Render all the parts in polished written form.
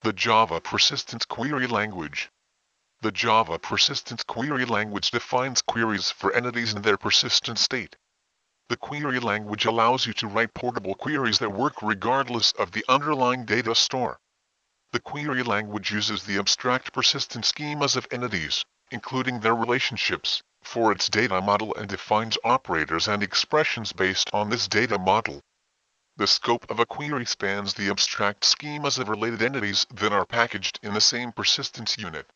The Java Persistence Query Language. The Java Persistence Query Language defines queries for entities in their persistent state. The query language allows you to write portable queries that work regardless of the underlying data store. The query language uses the abstract persistent schemas of entities, including their relationships, for its data model and defines operators and expressions based on this data model. The scope of a query spans the abstract schemas of related entities that are packaged in the same persistence unit.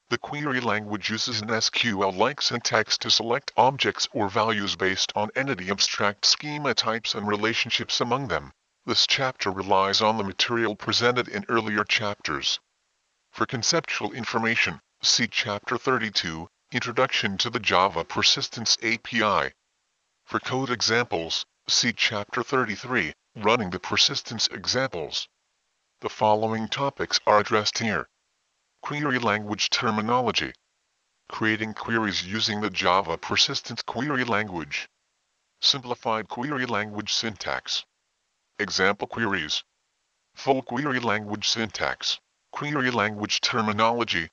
The query language uses an SQL-like syntax to select objects or values based on entity abstract schema types and relationships among them. This chapter relies on the material presented in earlier chapters. For conceptual information, see Chapter 32, Introduction to the Java Persistence API. For code examples, see Chapter 33, Running the Persistence Examples. The following topics are addressed here. Query language terminology. Creating queries using the Java Persistence Query Language. Simplified query language syntax. Example queries. Full query language syntax. Query language terminology.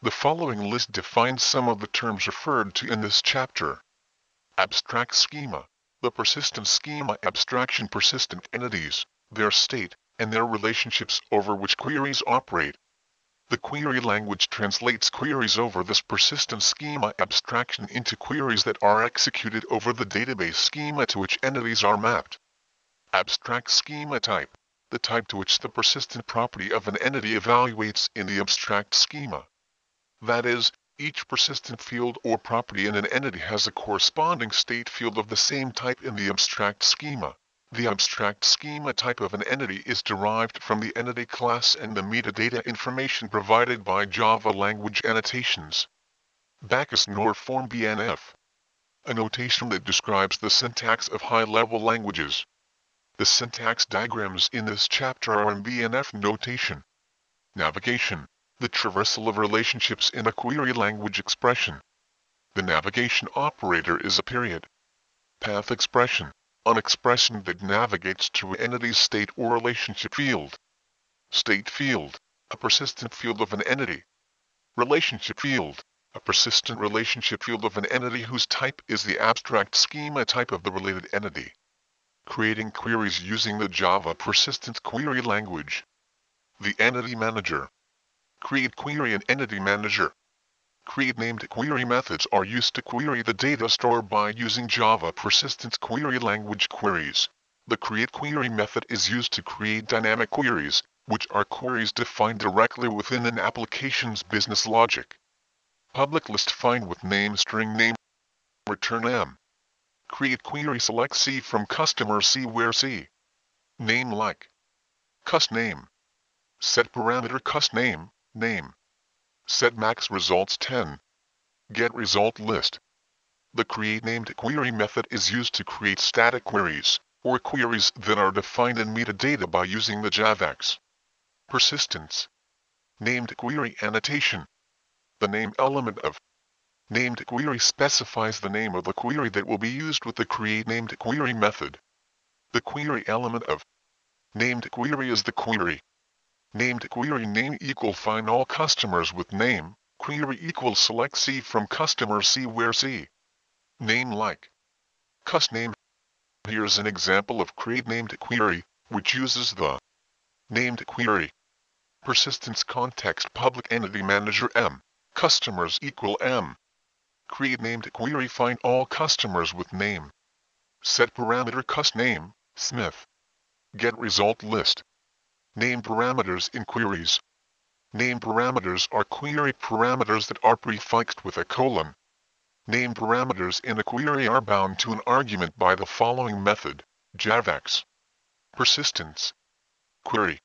The following list defines some of the terms referred to in this chapter. Abstract schema. The persistent schema abstraction persistent entities, their state, and their relationships over which queries operate. The query language translates queries over this persistent schema abstraction into queries that are executed over the database schema to which entities are mapped. Abstract schema type. The type to which the persistent property of an entity evaluates in the abstract schema. That is, each persistent field or property in an entity has a corresponding state field of the same type in the abstract schema. The abstract schema type of an entity is derived from the entity class and the metadata information provided by Java language annotations. Backus nor form BNF. A notation that describes the syntax of high-level languages. The syntax diagrams in this chapter are in BNF notation. Navigation. The traversal of relationships in a query language expression. The navigation operator is a period. Path expression. An expression that navigates to an entity's state or relationship field. State field. A persistent field of an entity. Relationship field. A persistent relationship field of an entity whose type is the abstract schema type of the related entity. Creating queries using the Java Persistence Query Language. The Entity Manager. Create query and entity manager. Create named query methods are used to query the data store by using Java Persistence Query Language queries. The create query method is used to create dynamic queries, which are queries defined directly within an application's business logic. Public list find with name string name. Return M. Create query select C from customer C where C. Name like. Cust name. Set parameter cust name. Name. Set max results 10. Get result list. The create named query method is used to create static queries, or queries that are defined in metadata by using the JAVAX. Persistence. Named query annotation. The name element of named query specifies the name of the query that will be used with the create named query method. The query element of named query is the query. Named query name equal find all customers with name, query equal select C from customer C where C. Name like. Cust name. Here's an example of create named query, which uses the named query. Persistence context public entity manager M, customers equal M. Create named query find all customers with name. Set parameter cust name, Smith. Get result list. Name parameters in queries. Name parameters are query parameters that are prefixed with a colon. Name parameters in a query are bound to an argument by the following method, JAVAX. Persistence. Query.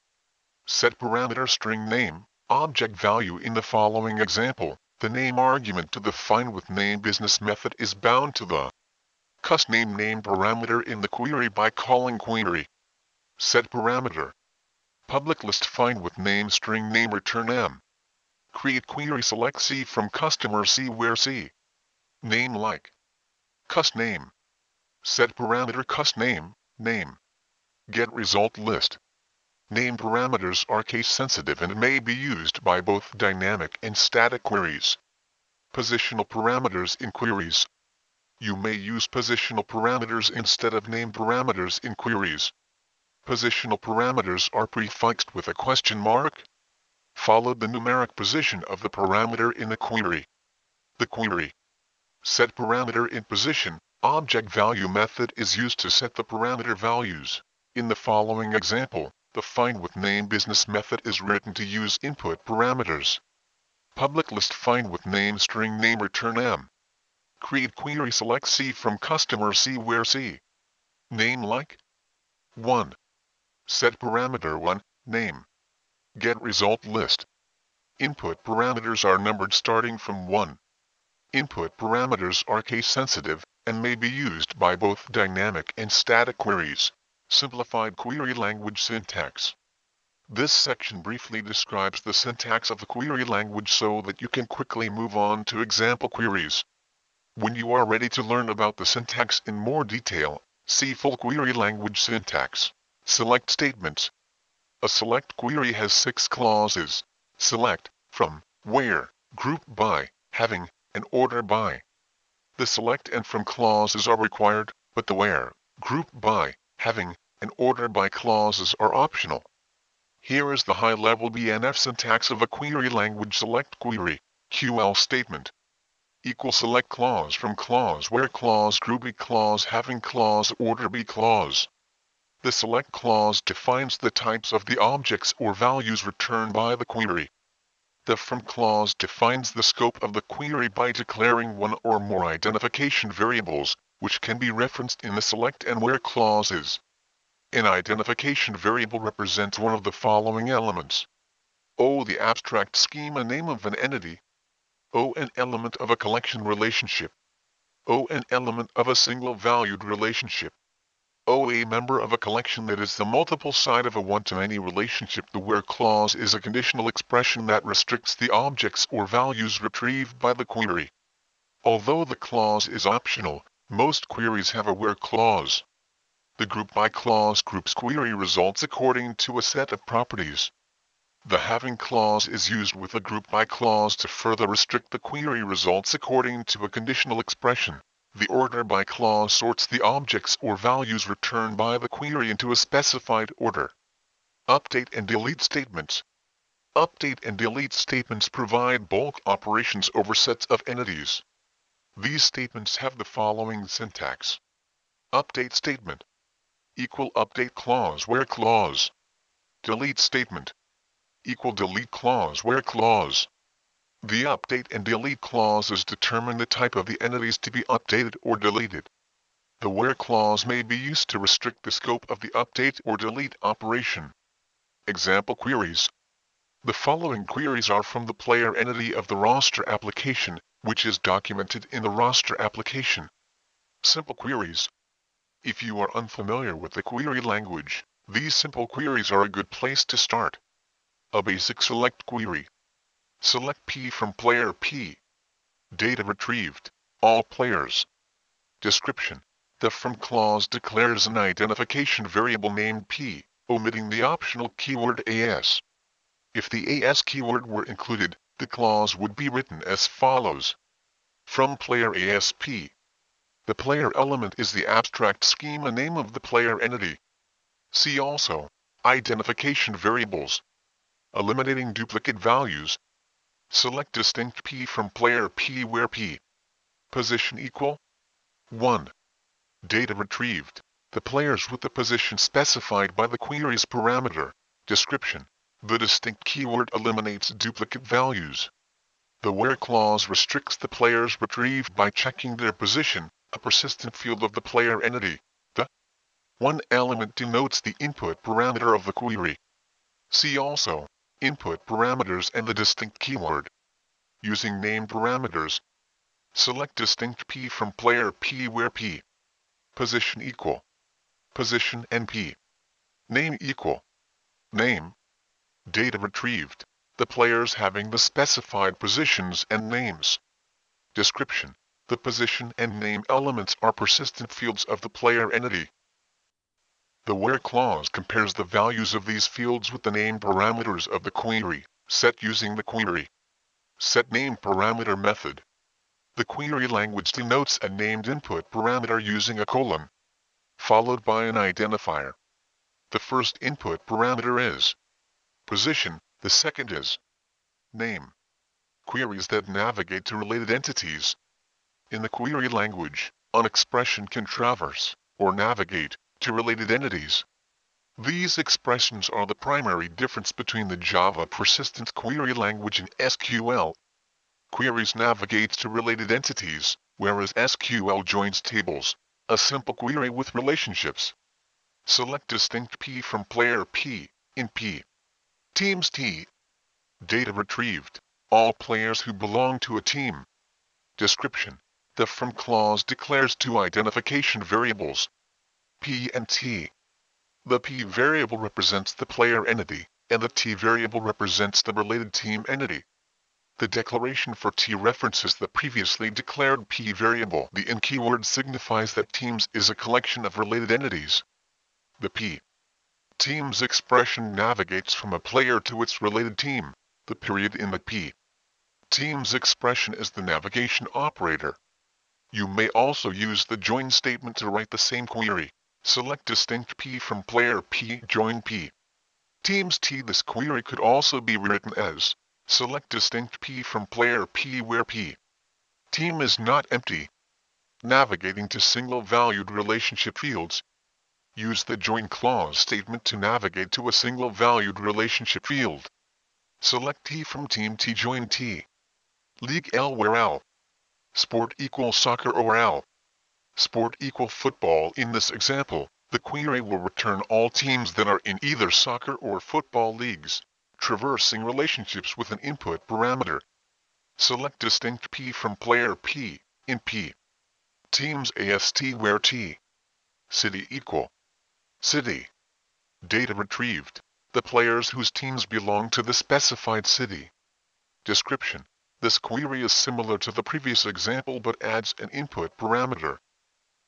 Set parameter string name, object value in the following example. The name argument to the find with name business method is bound to the cust name parameter in the query by calling query. Set parameter. Public list find with name string name return M. Create query select C from customer C where C. Name like. Cust name. Set parameter cust name, name. Get result list. Name parameters are case-sensitive and may be used by both dynamic and static queries. Positional parameters in queries. You may use positional parameters instead of name parameters in queries. Positional parameters are prefixed with a question mark, followed the numeric position of the parameter in the query. The query set parameter in position object value method is used to set the parameter values. In the following example, the find with name business method is written to use input parameters. Public list find with name string name return M. Create query select C from customer C where C. Name like 1. Set parameter 1, name. Get result list. Input parameters are numbered starting from 1. Input parameters are case-sensitive and may be used by both dynamic and static queries. Simplified query language syntax. This section briefly describes the syntax of the query language so that you can quickly move on to example queries. When you are ready to learn about the syntax in more detail, see full query language syntax. Select statements. A select query has 6 clauses. Select, from, where, group by, having, and order by. The select and from clauses are required, but the where, group by, having, and order by clauses are optional. Here is the high-level BNF syntax of a query language select query, QL statement. Equal select clause from clause where clause group B clause having clause order B clause. The select clause defines the types of the objects or values returned by the query. The from clause defines the scope of the query by declaring one or more identification variables, which can be referenced in the select and where clauses. An identification variable represents one of the following elements. O. The abstract schema name of an entity. O. An element of a collection relationship. O. An element of a single valued relationship. O. A member of a collection that is the multiple side of a one-to-many relationship. The where clause is a conditional expression that restricts the objects or values retrieved by the query. Although the clause is optional, most queries have a where clause. The group by clause groups query results according to a set of properties. The having clause is used with a group by clause to further restrict the query results according to a conditional expression. The order by clause sorts the objects or values returned by the query into a specified order. Update and delete statements. Update and delete statements provide bulk operations over sets of entities. These statements have the following syntax. Update statement. Equal update clause where clause. Delete statement. Equal delete clause where clause. The update and delete clauses determine the type of the entities to be updated or deleted. The where clause may be used to restrict the scope of the update or delete operation. Example queries. The following queries are from the player entity of the roster application, which is documented in the roster application. Simple queries. If you are unfamiliar with the query language, these simple queries are a good place to start. A basic select query. Select P from player P. Data retrieved, all players. Description. The from clause declares an identification variable named P, omitting the optional keyword AS. If the AS keyword were included, the clause would be written as follows. From player ASP. The player element is the abstract schema name of the player entity. See also, identification variables. Eliminating duplicate values. Select distinct P from player P where P. Position equal 1. Data retrieved. The players with the position specified by the query's parameter. Description. The distinct keyword eliminates duplicate values. The where clause restricts the players retrieved by checking their position, a persistent field of the player entity. The 1 element denotes the input parameter of the query. See also, input parameters and the distinct keyword. Using name parameters. Select distinct P from player P where P. Position equal. Position and P. Name equal. Name. Data retrieved. The players having the specified positions and names. Description. The position and name elements are persistent fields of the player entity. The where clause compares the values of these fields with the name parameters of the query, set using the query set name parameter method. The query language denotes a named input parameter using a colon, followed by an identifier. The first input parameter is position, the second is name. Queries that navigate to related entities. In the query language, an expression can traverse, or navigate, to related entities. These expressions are the primary difference between the Java persistent query language and SQL. Queries navigates to related entities, whereas SQL joins tables, a simple query with relationships. Select distinct P from player P, in P. Teams T. Data retrieved, all players who belong to a team. Description. The from clause declares two identification variables, P and T. The P variable represents the player entity, and the T variable represents the related team entity. The declaration for T references the previously declared P variable. The in keyword signifies that teams is a collection of related entities. The P. Teams expression navigates from a player to its related team. The period in the P. Teams expression is the navigation operator. You may also use the join statement to write the same query. Select distinct P from player P, join P. Teams T. This query could also be rewritten as select distinct P from player P where P. Team is not empty. Navigating to single-valued relationship fields. Use the join clause statement to navigate to a single-valued relationship field. Select T from team T, join T. League L where L. Sport equals soccer or L. Sport equal football. In this example, the query will return all teams that are in either soccer or football leagues, traversing relationships with an input parameter. Select distinct P from player P, in P. Teams AST where T. City equal city. Data retrieved, the players whose teams belong to the specified city. Description. This query is similar to the previous example but adds an input parameter.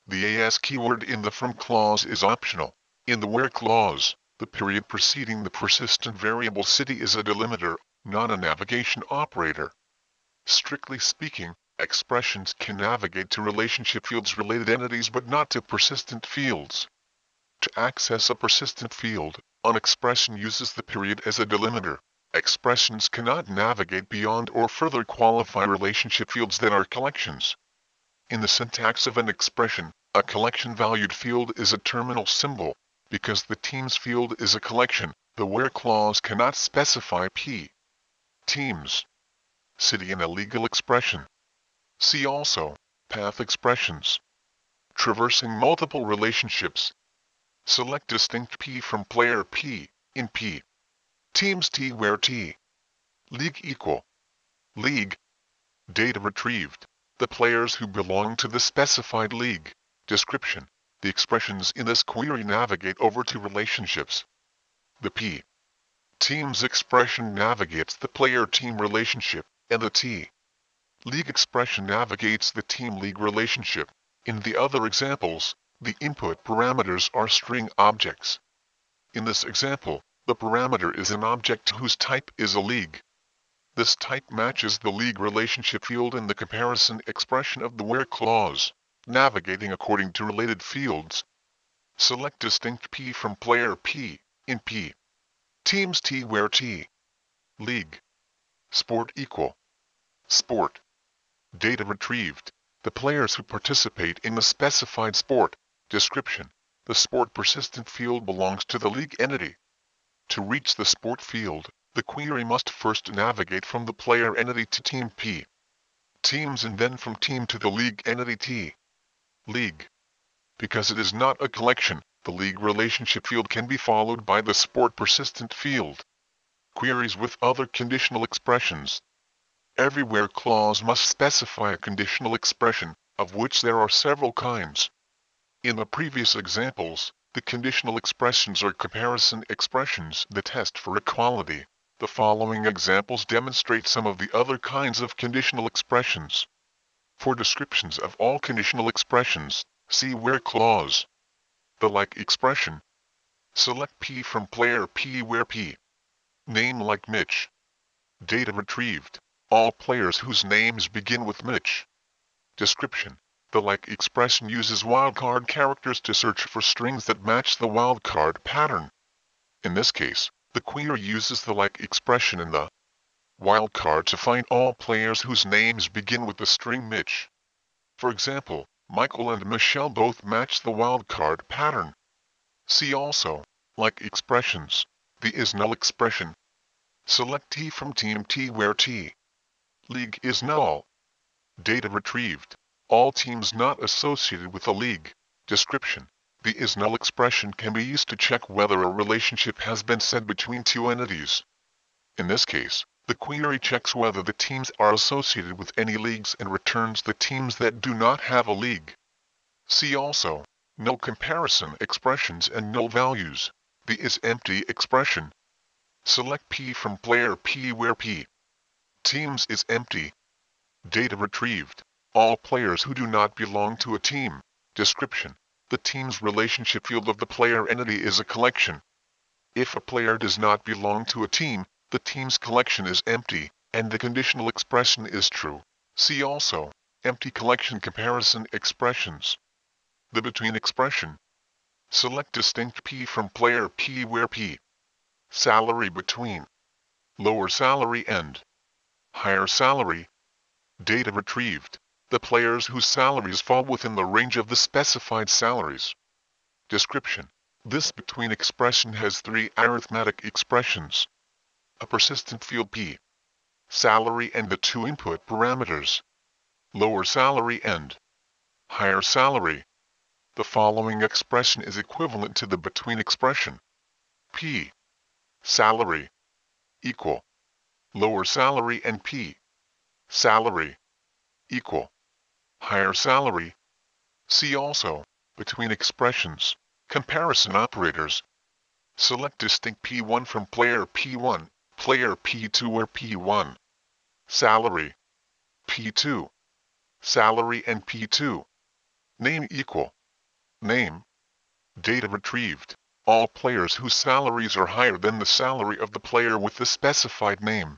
The AS keyword in the from clause is optional. In the where clause, the period preceding the persistent variable city is a delimiter, not a navigation operator. Strictly speaking, expressions can navigate to relationship fields related entities but not to persistent fields. To access a persistent field, an expression uses the period as a delimiter. Expressions cannot navigate beyond or further qualify relationship fields that are collections. In the syntax of an expression, a collection-valued field is a terminal symbol. Because the teams field is a collection, the where clause cannot specify P. Teams. City in a legal expression. See also, path expressions. Traversing multiple relationships. Select distinct P from player P, in P. Teams T where T. League equal league. Data retrieved, the players who belong to the specified league. Description. The expressions in this query navigate over to relationships. The P. Teams expression navigates the player-team relationship, and the T. League expression navigates the team-league relationship. In the other examples, the input parameters are string objects. In this example, the parameter is an object whose type is a league. This type matches the league relationship field in the comparison expression of the where clause, navigating according to related fields. Select distinct P from player P, in P. Teams T where T. League. Sport equal sport. Data retrieved, the players who participate in the specified sport. Description. The sport persistent field belongs to the league entity. To reach the sport field, the query must first navigate from the player entity to team P. Teams and then from team to the league entity T. League. Because it is not a collection, the league relationship field can be followed by the sport persistent field. Queries with other conditional expressions. Every where clause must specify a conditional expression, of which there are several kinds. In the previous examples, the conditional expressions are comparison expressions that test for equality. The following examples demonstrate some of the other kinds of conditional expressions. For descriptions of all conditional expressions, see where clause. The like expression. Select P from player P where P. Name like Mitch. Data retrieved. All players whose names begin with Mitch. Description. The like expression uses wildcard characters to search for strings that match the wildcard pattern. In this case, the query uses the like expression in the wildcard to find all players whose names begin with the string Mitch. For example, Michael and Michelle both match the wildcard pattern. See also, like expressions. The is null expression. Select T from team T where T. League is null. Data retrieved. All teams not associated with a league. Description. The is null expression can be used to check whether a relationship has been set between two entities. In this case, the query checks whether the teams are associated with any leagues and returns the teams that do not have a league. See also, null comparison expressions and null values. The is empty expression. Select P from player P where P. Teams is empty. Data retrieved. All players who do not belong to a team. Description. The team's relationship field of the player entity is a collection. If a player does not belong to a team, the team's collection is empty, and the conditional expression is true. See also, empty collection comparison expressions. The between expression. Select distinct P from player P where P. Salary between. Lower salary and higher salary. Data retrieved. The players whose salaries fall within the range of the specified salaries. Description. This between expression has three arithmetic expressions. A persistent field P. Salary and the two input parameters. Lower salary and higher salary. The following expression is equivalent to the between expression. P. Salary. Equal. Lower salary and P. Salary. Equal. Higher salary. See also, between expressions, comparison operators. Select distinct P1 from player P1, player P2 where P1. Salary. P2. Salary and P2. Name equal. Name. Data retrieved. All players whose salaries are higher than the salary of the player with the specified name.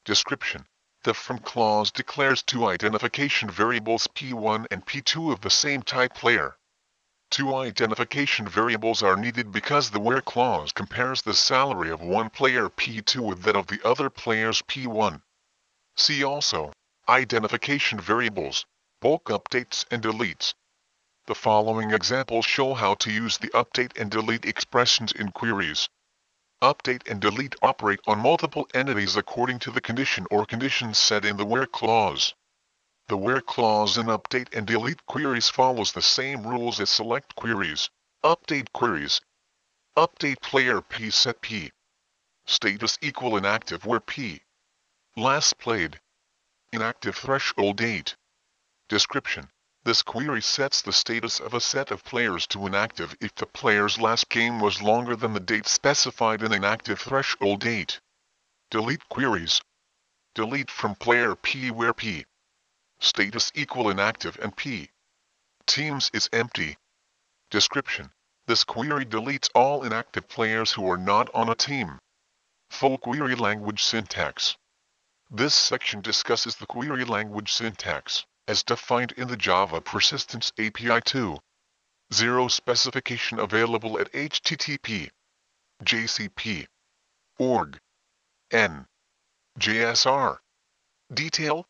Description. The from clause declares two identification variables P1 and P2 of the same type player. Two identification variables are needed because the where clause compares the salary of one player P2 with that of the other player's P1. See also, identification variables, bulk updates and deletes. The following examples show how to use the update and delete expressions in queries. Update and delete operate on multiple entities according to the condition or conditions set in the where clause. The where clause in update and delete queries follows the same rules as select queries, update queries. Update player P set P. Status equal inactive where P. Last played. Inactive threshold date. Description. This query sets the status of a set of players to inactive if the player's last game was longer than the date specified in inactive threshold date. Delete queries. Delete from player P where P. Status equal inactive and P. Teams is empty. Description. This query deletes all inactive players who are not on a team. Full query language syntax. This section discusses the query language syntax, as defined in the Java Persistence API 2.0 specification available at http://jcp.org. N. JSR. Detail.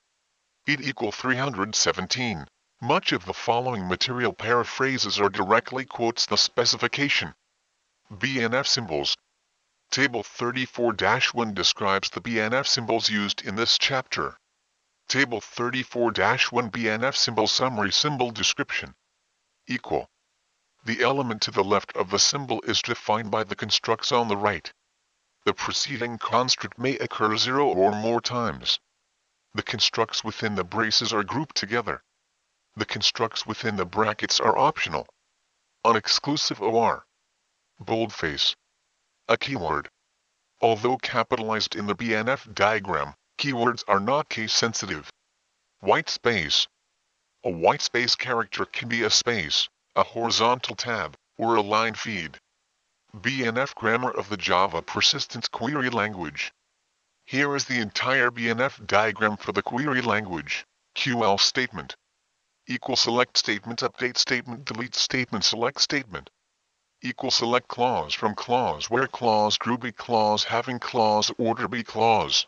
Id equal 317. Much of the following material paraphrases or directly quotes the specification. BNF symbols. Table 34-1 describes the BNF symbols used in this chapter. Table 34-1 BNF symbol summary symbol description. Equal. The element to the left of the symbol is defined by the constructs on the right. The preceding construct may occur 0 or more times. The constructs within the braces are grouped together. The constructs within the brackets are optional. Unexclusive OR. Boldface. A keyword. Although capitalized in the BNF diagram, keywords are not case-sensitive. Whitespace. A whitespace character can be a space, a horizontal tab, or a line feed. BNF grammar of the Java persistence query language. Here is the entire BNF diagram for the query language. QL statement. Equal select statement, update statement, delete statement, select statement. Equal select clause from clause, where clause, groupie clause, having clause, order by clause.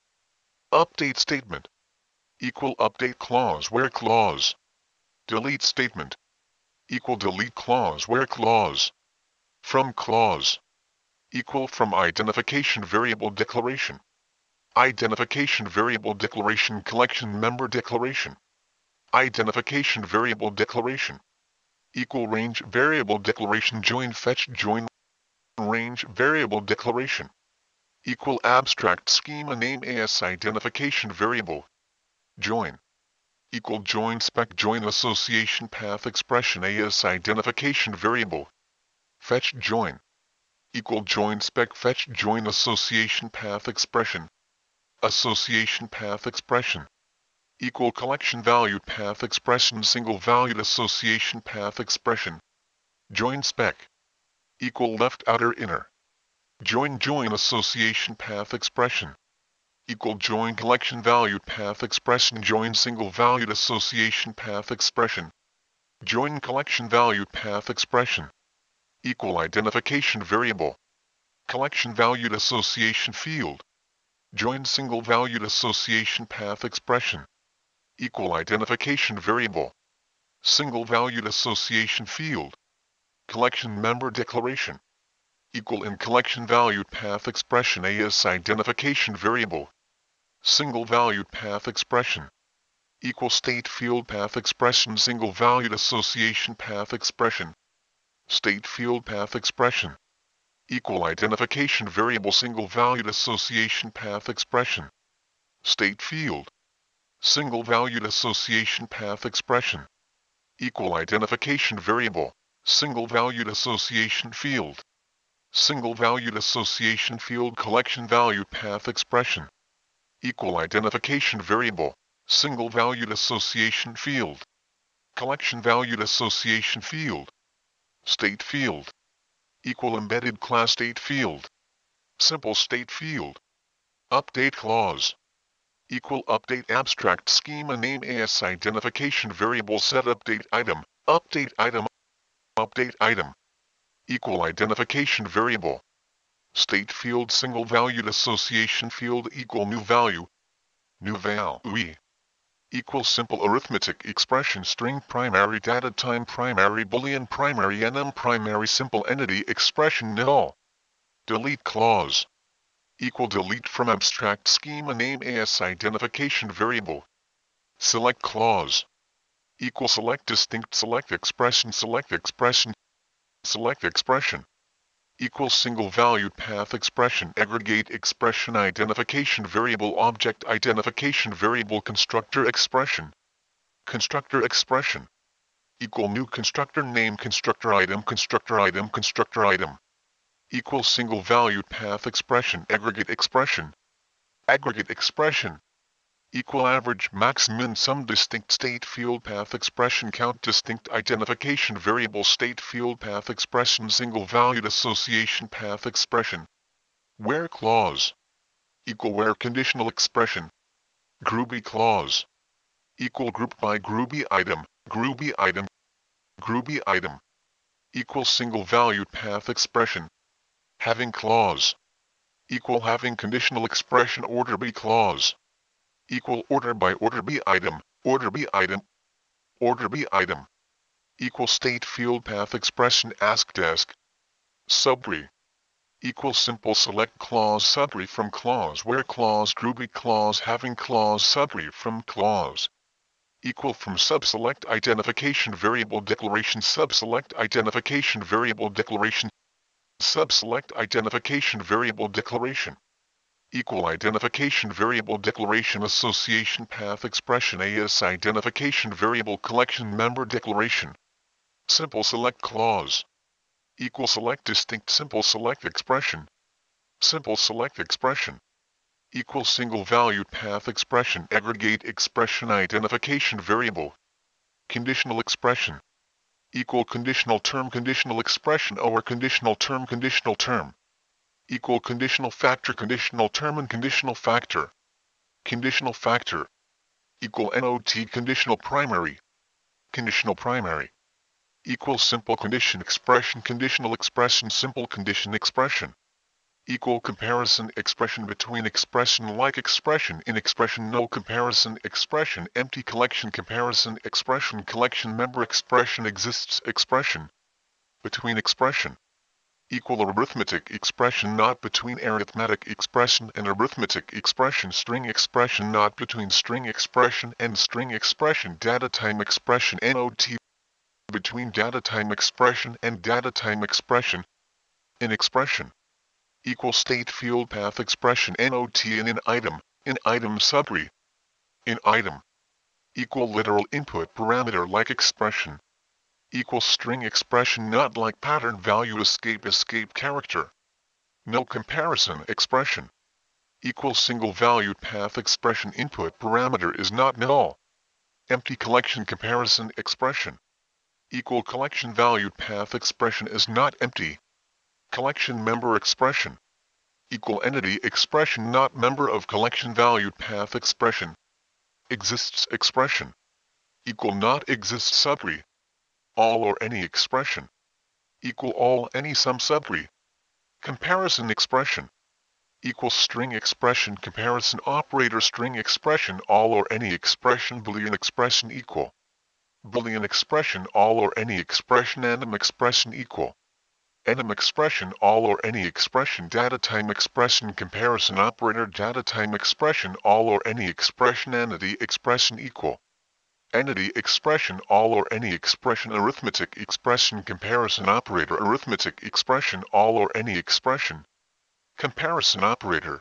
Update statement. Equal update clause, where clause. Delete statement. Equal delete clause, where clause. From clause. Equal from identification variable declaration. Identification variable declaration collection member declaration. Identification variable declaration. Equal range variable declaration join fetch join range variable declaration. Equal abstract schema name as identification variable. Join. Equal join spec join association path expression as identification variable. Fetch join. Equal join spec fetch join association path expression. Association path expression. Equal collection valued path expression single valued association path expression. Join spec. Equal left outer inner. Join association path expression. Equal join collection valued path expression join single valued association path expression. Join collection valued path expression. Equal identification variable. Collection valued association field. Join single valued association path expression. Equal identification variable. Single valued association field. Collection member declaration. Equal in collection valued path expression as identification variable. Single valued path expression. Equal state field path expression single valued association path expression. State field path expression. Equal identification variable single valued association path expression. State field. Single valued association path expression. Equal identification variable. Single valued association field. Single valued association field collection valued path expression. Equal identification variable. Single valued association field. Collection valued association field. State field. Equal embedded class state field. Simple state field. Update clause. Equal update abstract schema name as identification variable set update item. Update item. Update item. Equal identification variable. State field single valued association field equal new value. New value. Equal simple arithmetic expression string primary data time primary boolean primary num primary simple entity expression null. Delete clause. Equal delete from abstract schema name as identification variable. Select clause. Equal select distinct select expression select expression. Select expression. Equal single valued path expression aggregate expression identification variable object identification variable constructor expression. Constructor expression. Equal new constructor name constructor item constructor item constructor item. Equal single valued path expression aggregate expression. Aggregate expression. Equal average max min sum distinct state field path expression count distinct identification variable state field path expression single valued association path expression. Where clause. Equal where conditional expression. Groupie clause. Equal group by groupie item, groupie item, groupie item. Equal single valued path expression. Having clause. Equal having conditional expression order by clause. Equal order by item, order by item, order by item. Equal state field path expression ask desk. Subtree. Equal simple select clause subtree from clause where clause groupie clause having clause subtree from clause. Equal from subselect identification variable declaration subselect identification variable declaration. Subselect identification variable declaration. Equal identification variable declaration association path expression as identification variable collection member declaration. Simple select clause. Equal select distinct simple select expression. Simple select expression. Equal single valued path expression aggregate expression identification variable. Conditional expression. equal conditional conditional expression or conditional term equal conditional factor and conditional factor equal not conditional primary equal simple condition expression conditional expression simple condition expression equal comparison expression between expression like expression in expression no comparison expression empty collection comparison expression collection member expression exists expression between expression equal arithmetic expression not between arithmetic expression and arithmetic expression string expression not between string expression and string expression data type expression not between data type expression and data type expression in expression equal state field path expression not and in item subtree in item equal literal input parameter like expression equal string expression not like pattern value escape character no comparison expression equal single valued path expression input parameter is not null empty collection comparison expression equal collection valued path expression is not empty collection member expression equal entity expression not member of collection valued path expression exists expression equal not exists subtree all or any expression equal all any some subtree comparison expression equal string expression comparison operator string expression all or any expression Boolean expression equal Boolean expression all or any expression enum expression equal enum expression all or any expression data type expression comparison operator data type expression all or any expression entity expression equal entity expression all or any expression arithmetic expression comparison operator arithmetic expression all or any expression comparison operator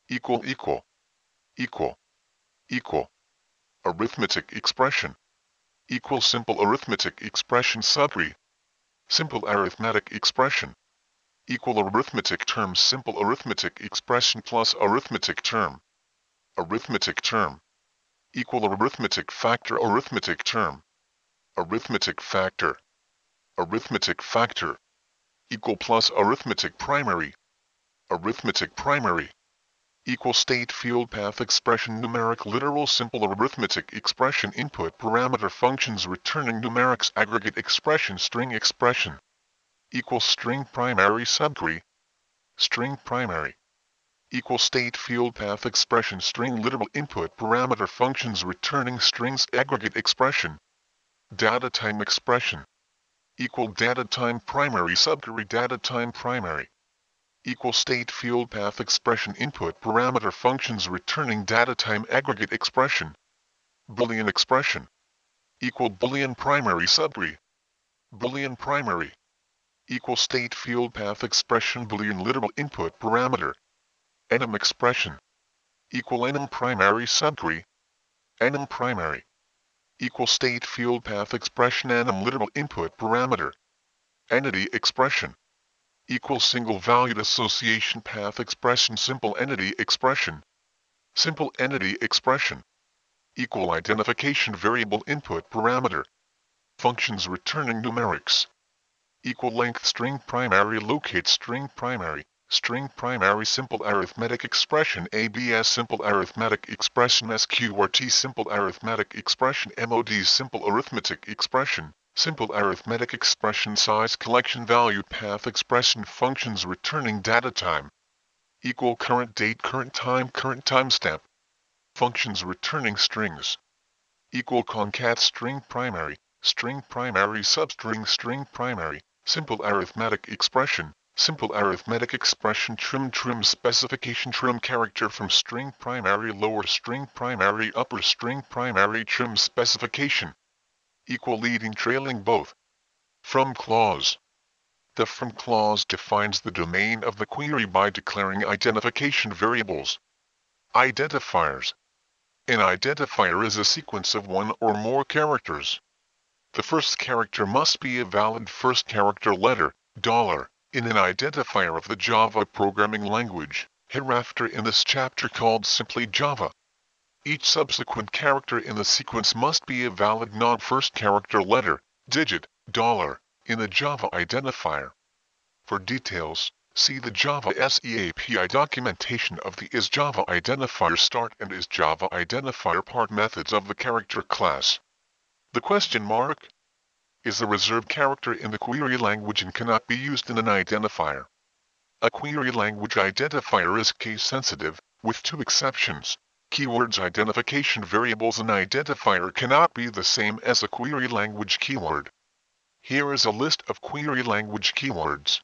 equal arithmetic expression equal simple arithmetic expression subtree simple arithmetic expression equal arithmetic term simple arithmetic expression plus arithmetic term equal arithmetic factor arithmetic term arithmetic factor equal plus arithmetic primary equal state field path expression numeric literal simple arithmetic expression input parameter functions returning numerics aggregate expression string expression equal string primary subtree string primary equal state field path expression string literal input parameter functions returning strings aggregate expression data type expression equal data type primary subtree data type primary equal state field path expression input parameter functions returning data type aggregate expression Boolean expression equal Boolean primary subtree Boolean primary equal state field path expression Boolean literal input parameter enum expression equal enum primary subtree enum primary equal state field path expression enum literal input parameter entity expression equal single valued association path expression simple entity expression equal identification variable input parameter functions returning numerics equal length string primary locate string primary simple arithmetic expression ABS simple arithmetic expression SQRT simple arithmetic expression MOD simple arithmetic expression simple arithmetic expression size collection valued path expression functions returning data time equal current date current timestamp functions returning strings equal concat string primary substring string primary simple arithmetic expression trim specification trim character from string primary lower string primary upper string primary trim specification equal leading trailing both from clause. The from clause defines the domain of the query by declaring identification variables. Identifiers. An identifier is a sequence of one or more characters. The first character must be a valid first character letter, $, in an identifier of the Java programming language, hereafter in this chapter called simply Java. Each subsequent character in the sequence must be a valid non-first character letter, digit, in the Java identifier. For details, see the Java SE API documentation of the isJava identifier start and isJava identifier part methods of the character class. The question mark is a reserved character in the query language and cannot be used in an identifier. A query language identifier is case-sensitive, with two exceptions. Keywords identification variables. An identifier cannot be the same as a query language keyword. Here is a list of query language keywords.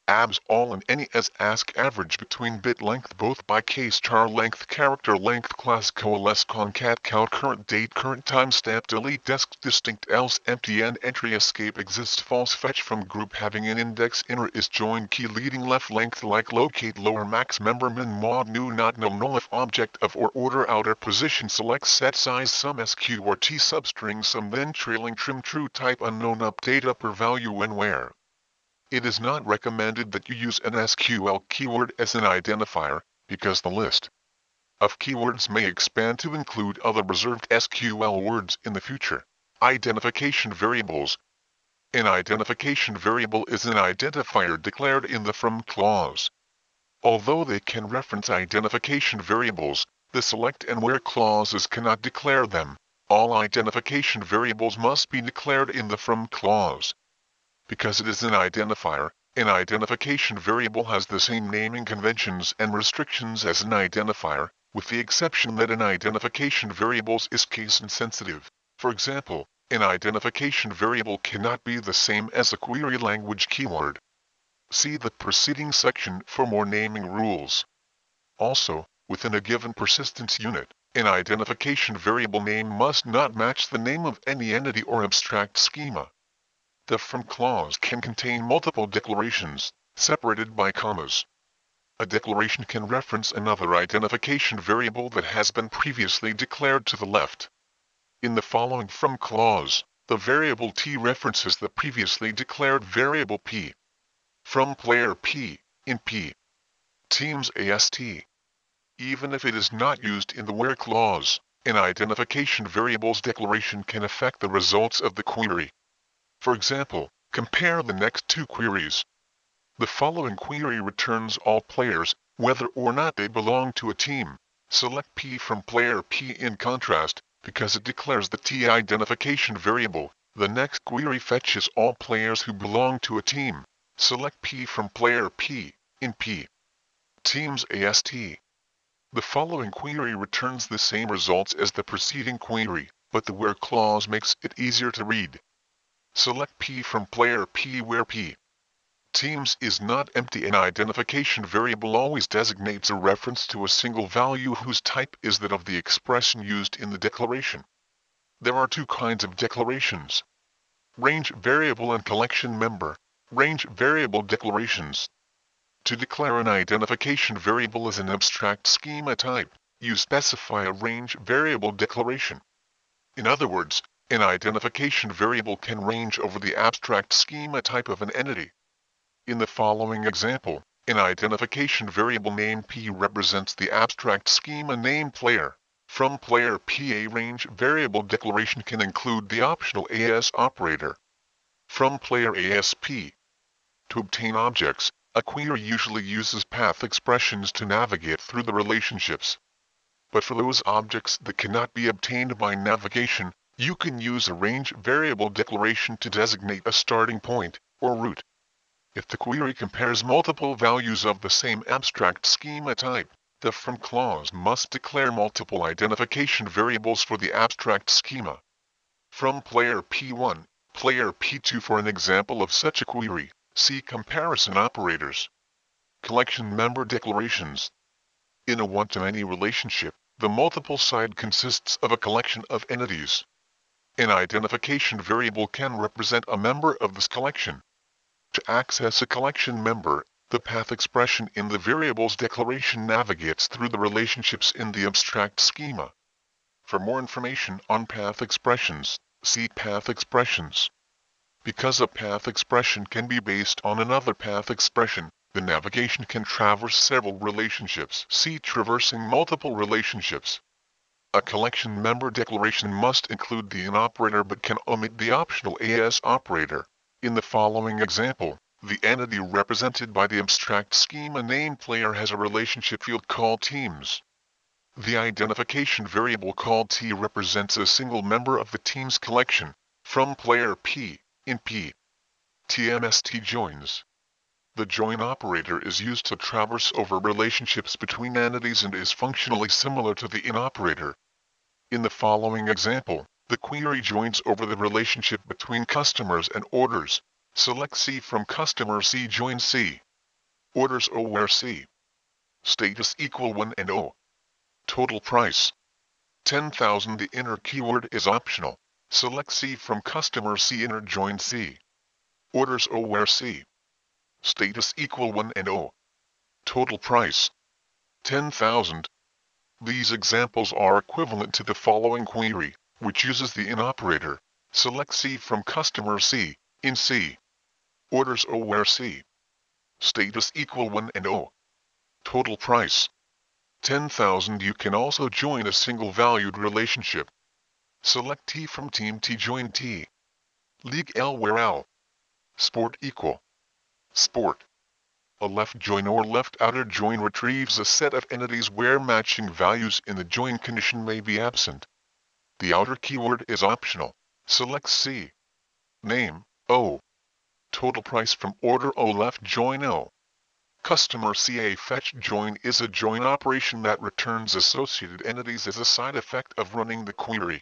Abs all and any as ask average between bit length both by case char length character length class coalesce concat count current date current timestamp delete desk distinct else empty end entry escape exist false fetch from group having an index inner is join key leading left length like locate lower max member min mod new not null if object of or order outer position select set size sum sq or t substring sum then trailing trim true type unknown update upper value when where. It is not recommended that you use an SQL keyword as an identifier, because the list of keywords may expand to include other reserved SQL words in the future. Identification variables. An identification variable is an identifier declared in the from clause. Although they can reference identification variables, the select and where clauses cannot declare them. All identification variables must be declared in the from clause. Because it is an identification variable has the same naming conventions and restrictions as an identifier, with the exception that an identification variable is case-insensitive. For example, an identification variable cannot be the same as a query language keyword. See the preceding section for more naming rules. Also, within a given persistence unit, an identification variable name must not match the name of any entity or abstract schema. The from clause can contain multiple declarations, separated by commas. A declaration can reference another identification variable that has been previously declared to the left. In the following from clause, the variable t references the previously declared variable p. From player p, in p. Teams ast. Even if it is not used in the where clause, an identification variable's declaration can affect the results of the query. For example, compare the next two queries. The following query returns all players, whether or not they belong to a team. Select P from player P. In contrast, because it declares the T identification variable, the next query fetches all players who belong to a team. Select P from player P, in P. Teams AST. The following query returns the same results as the preceding query, but the where clause makes it easier to read. Select P from player P where P. Teams is not empty. An identification variable always designates a reference to a single value whose type is that of the expression used in the declaration. There are two kinds of declarations: range variable and collection member. Range variable declarations. To declare an identification variable as an abstract schema type, you specify a range variable declaration. In other words, an identification variable can range over the abstract schema type of an entity. In the following example, an identification variable name P represents the abstract schema name player. From player P, a range variable declaration can include the optional AS operator. From player ASP. To obtain objects, a query usually uses path expressions to navigate through the relationships. But for those objects that cannot be obtained by navigation, you can use a range variable declaration to designate a starting point, or route. If the query compares multiple values of the same abstract schema type, the from clause must declare multiple identification variables for the abstract schema. From player P1, player P2. For an example of such a query, see comparison operators. Collection member declarations. In a one-to-many relationship, the multiple side consists of a collection of entities. An identification variable can represent a member of this collection. To access a collection member, the path expression in the variable's declaration navigates through the relationships in the abstract schema. For more information on path expressions, see path expressions. Because a path expression can be based on another path expression, the navigation can traverse several relationships. See traversing multiple relationships. A collection member declaration must include the IN operator but can omit the optional AS operator. In the following example, the entity represented by the abstract schema name player has a relationship field called teams. The identification variable called T represents a single member of the team's collection, from player P, in P. TMST joins. The join operator is used to traverse over relationships between entities and is functionally similar to the IN operator. In the following example, the query joins over the relationship between customers and orders. Select C from customer C, join C. Orders O where C. Status equal 1 and O. Total price 10,000. The inner keyword is optional. Select C from customer C, inner join C. Orders O where C. Status equal 1 and O. Total price 10,000. These examples are equivalent to the following query, which uses the IN operator. Select C from customer C, in C. Orders O where C. Status equal 1 and O. Total price 10,000. You can also join a single valued relationship. Select T from team T, join T. League L where L. Sport equal. Sport. A left join or left outer join retrieves a set of entities where matching values in the join condition may be absent. The outer keyword is optional. Select C. Name, O. Total price from order O, left join O. Customer CA fetch join is a join operation that returns associated entities as a side effect of running the query.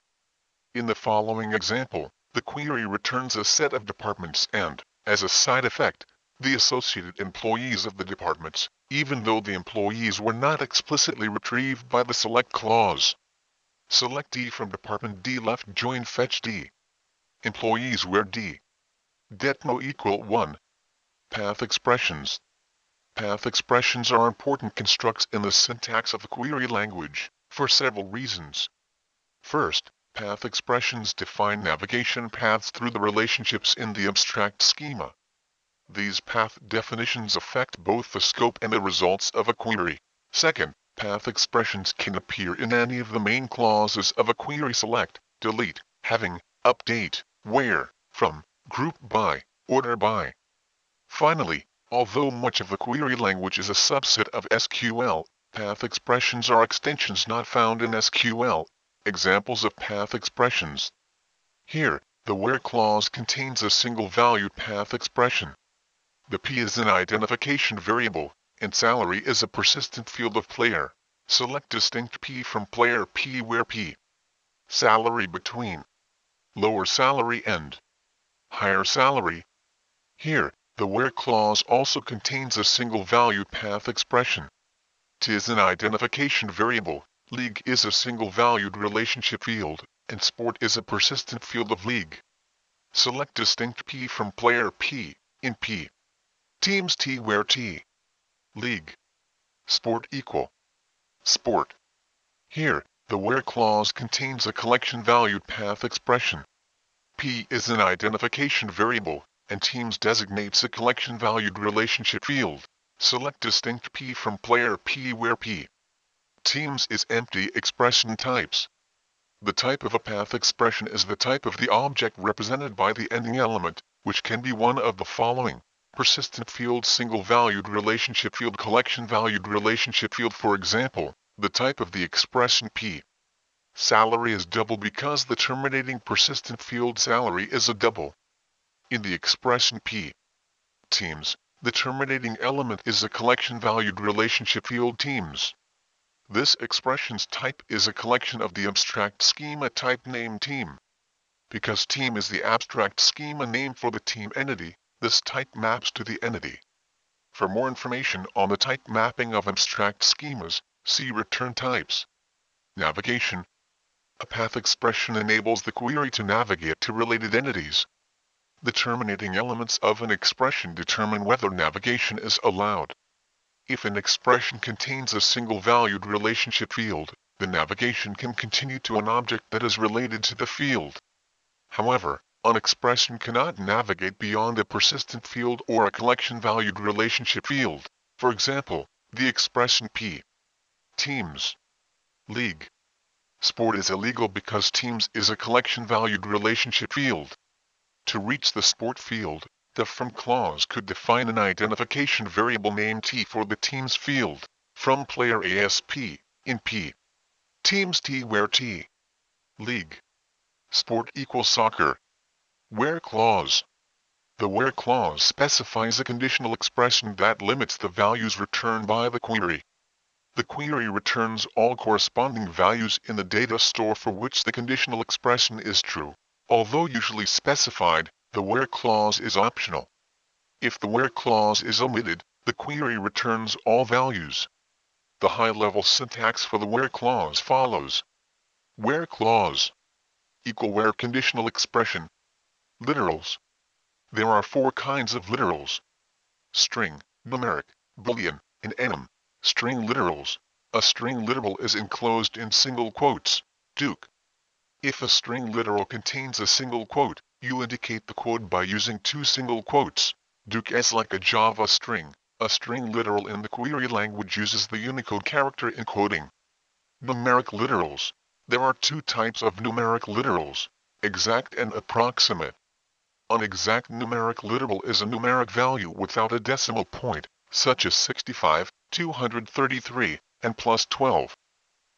In the following example, the query returns a set of departments and, as a side effect, the associated employees of the departments, even though the employees were not explicitly retrieved by the select clause. Select D from department D, left join fetch D. Employees where D. Detmo equal 1. Path expressions. Path expressions are important constructs in the syntax of the query language, for several reasons. First, path expressions define navigation paths through the relationships in the abstract schema. These path definitions affect both the scope and the results of a query. Second, path expressions can appear in any of the main clauses of a query: select, delete, having, update, where, from, group by, order by. Finally, although much of the query language is a subset of SQL, path expressions are extensions not found in SQL. Examples of path expressions. Here, the where clause contains a single-valued path expression. The P is an identification variable, and salary is a persistent field of player. Select distinct P from player P where P. Salary between lower salary and higher salary. Here, the where clause also contains a single-valued path expression. T is an identification variable, league is a single-valued relationship field, and sport is a persistent field of league. Select distinct P from player P, in P. Teams T where T. League. Sport equal. Sport. Here, the where clause contains a collection-valued path expression. P is an identification variable, and teams designates a collection-valued relationship field. Select distinct P from player P where P. Teams is empty expression types. The type of a path expression is the type of the object represented by the ending element, which can be one of the following: persistent field, single-valued relationship field, collection-valued relationship field. For example, the type of the expression P. Salary is double because the terminating persistent field salary is a double. In the expression P. Teams, the terminating element is a collection-valued relationship field teams. This expression's type is a collection of the abstract schema type name team. Because team is the abstract schema name for the team entity, this type maps to the entity. For more information on the type mapping of abstract schemas, see return types. Navigation. A path expression enables the query to navigate to related entities. The terminating elements of an expression determine whether navigation is allowed. If an expression contains a single-valued relationship field, the navigation can continue to an object that is related to the field. However, an expression cannot navigate beyond a persistent field or a collection-valued relationship field. For example, the expression P. Teams. League. Sport is illegal because teams is a collection-valued relationship field. To reach the sport field, the from clause could define an identification variable named T for the team's field, from player ASP, in P. Teams T where T. League. Sport equals soccer. Where clause. The where clause specifies a conditional expression that limits the values returned by the query. The query returns all corresponding values in the data store for which the conditional expression is true. Although usually specified, the where clause is optional. If the where clause is omitted, the query returns all values. The high-level syntax for the where clause follows. Where clause equal where conditional expression. Literals. There are 4 kinds of literals: string, numeric, Boolean, and enum. String literals. A string literal is enclosed in single quotes. Duke. If a string literal contains a single quote, you indicate the quote by using 2 single quotes. Duke is like a Java string. A string literal in the query language uses the Unicode character encoding. Numeric literals. There are 2 types of numeric literals: exact and approximate. An exact numeric literal is a numeric value without a decimal point, such as 65, 233, and plus 12.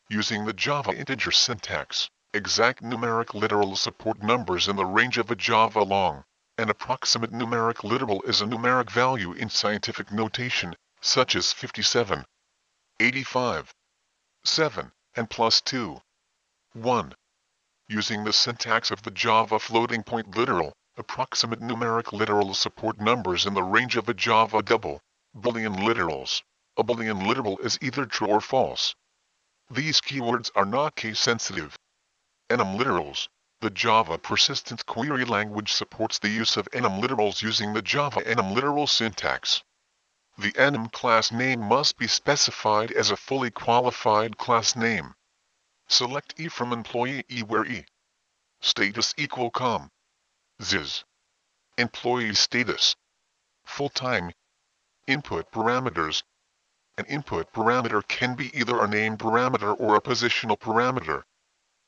Using the Java integer syntax, exact numeric literals support numbers in the range of a Java long. An approximate numeric literal is a numeric value in scientific notation, such as 57, 85, 7, and plus 2, 1. Using the syntax of the Java floating point literal, approximate numeric literals support numbers in the range of a Java double. Boolean literals. A Boolean literal is either true or false. These keywords are not case-sensitive. Enum literals. The Java persistent query language supports the use of enum literals using the Java enum literal syntax. The enum class name must be specified as a fully qualified class name. Select E from employee E where E. Status equal com. Ziz. Employee status. Full-time. Input parameters. An input parameter can be either a named parameter or a positional parameter.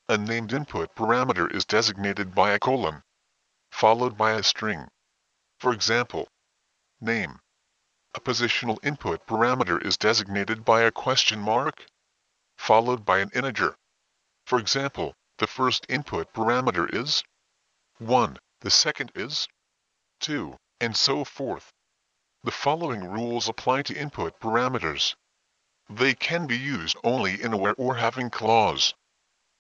A named input parameter is designated by a colon, followed by a string. For example, name. A positional input parameter is designated by a question mark, followed by an integer. For example, the first input parameter is 1, the second is 2, and so forth. The following rules apply to input parameters. They can be used only in a where or having clause.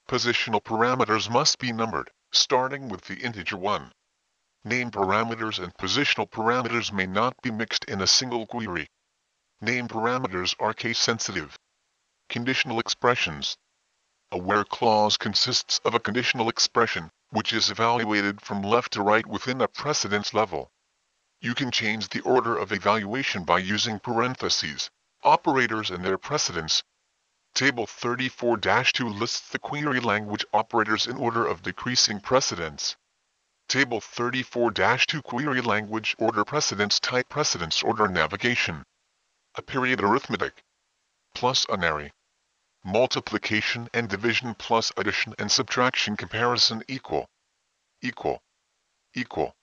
Positional parameters must be numbered, starting with the integer 1. Name parameters and positional parameters may not be mixed in a single query. Name parameters are case-sensitive. Conditional expressions. A where clause consists of a conditional expression, which is evaluated from left to right within a precedence level. You can change the order of evaluation by using parentheses, operators and their precedence. Table 34-2 lists the query language operators in order of decreasing precedence. Table 34-2 query language order precedence type precedence order navigation. A period arithmetic. Plus unary. Multiplication and division plus addition and subtraction comparison equal. Equal. Equal.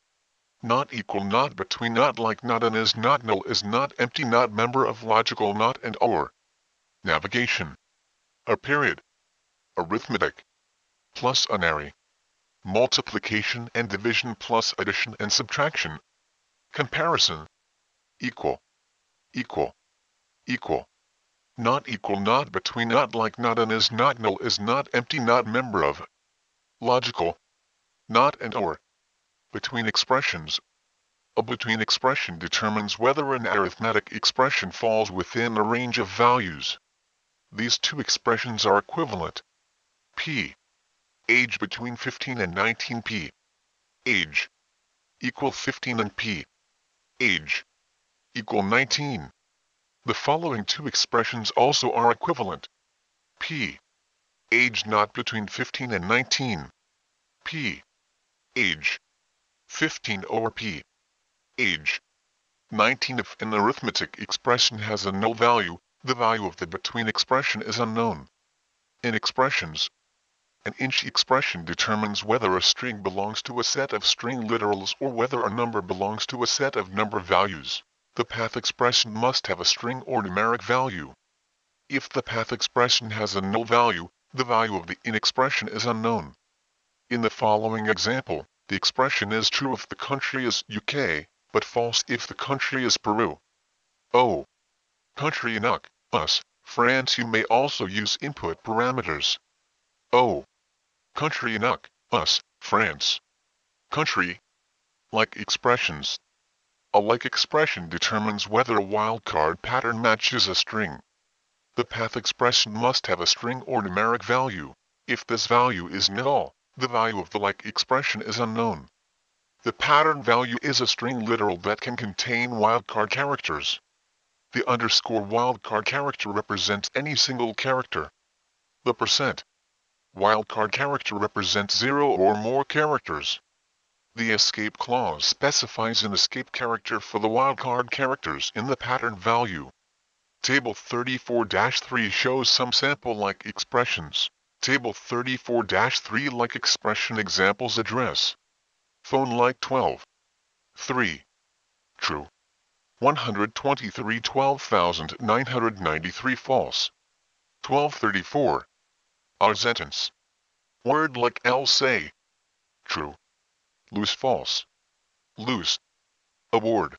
Not equal, not between, not like, not and is not, null is not, empty, not, member of, logical, not, and or. Navigation. A period. Arithmetic. Plus unary. Multiplication and division plus addition and subtraction. Comparison. Equal. Equal. Equal. Not equal, not between, not like, not and is not, null is not, empty, not, member of. Logical. Not and or. Between expressions. A between expression determines whether an arithmetic expression falls within a range of values. These 2 expressions are equivalent. P. Age between 15 and 19 P. Age. Equal 15 and P. Age. Equal 19. The following 2 expressions also are equivalent. P. Age not between 15 and 19. P. Age. 15 or P. Age. 19. If an arithmetic expression has a null value, the value of the between expression is unknown. In expressions, An inch expression determines whether a string belongs to a set of string literals or whether a number belongs to a set of number values. The path expression must have a string or numeric value. If the path expression has a null value, the value of the in expression is unknown. In the following example, the expression is true if the country is UK, but false if the country is Peru. O. Country in US, France. You may also use input parameters. O. Country in US, France. Country. Like expressions. A like expression determines whether a wildcard pattern matches a string. The path expression must have a string or numeric value. If this value is null, the value of the like expression is unknown. The pattern value is a string literal that can contain wildcard characters. The underscore wildcard character represents any single character. The percent wildcard character represents 0 or more characters. The escape clause specifies an escape character for the wildcard characters in the pattern value. Table 34-3 shows some sample-like expressions. Table 34-3 like expression examples address. Phone like 12. 3. True. 123 12,993 false. 1234. Our sentence. Word like L say. True. Loose false. Loose. Award.